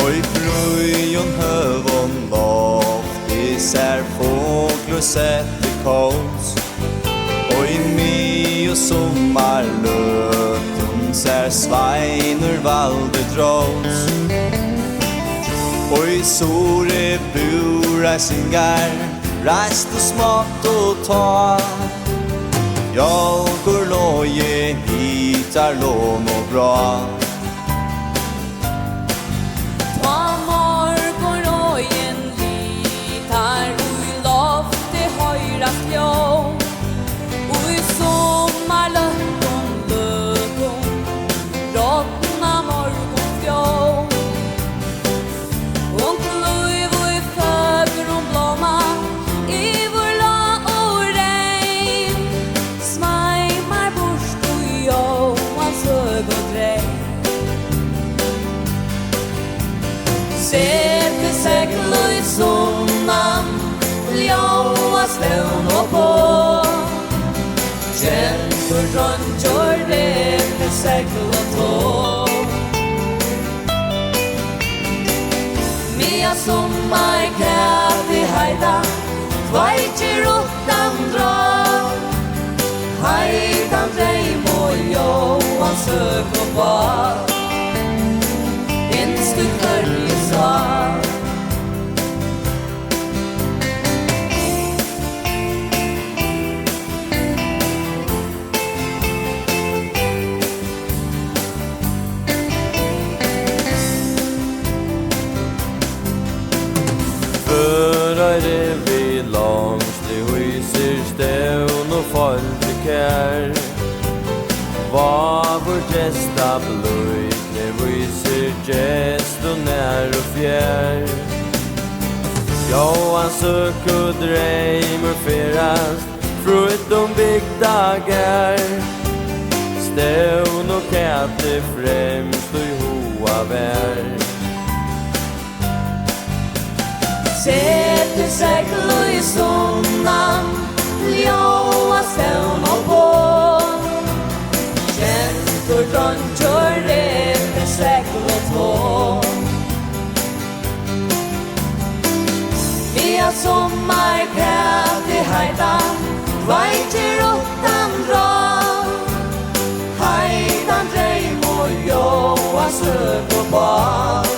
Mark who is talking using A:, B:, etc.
A: Oi frøyen høvon loft I ser fågler sette kås Oi my og sommarløten ser sveinur valde trås Oi sore burreisingar reist og smått og ta Jolkur loje hitar lån og bra
B: Sette seglo I sunnan Ljóa støvn og på Kjentur drøntjør Lette seglo tå Mia sommar kæti heida Tveitjer utan drå Heidan dreim og Johan søk og bak Innstu kørje svar
A: Førare vi langs det huser støvn og falte kær Hva vår gesta bløy det viser gest og nær og fjær Johan søk og dreimer ferast Frut bygda gær Støvn og kæte fremst og I hoa vær
B: Sette seglo I sunnan Ljóa støvn og på Kjentur drøntjør Lette seglo tå Mia sommar kæti heida Tveitjer utan drå Heidan dreim og Johan søk og bak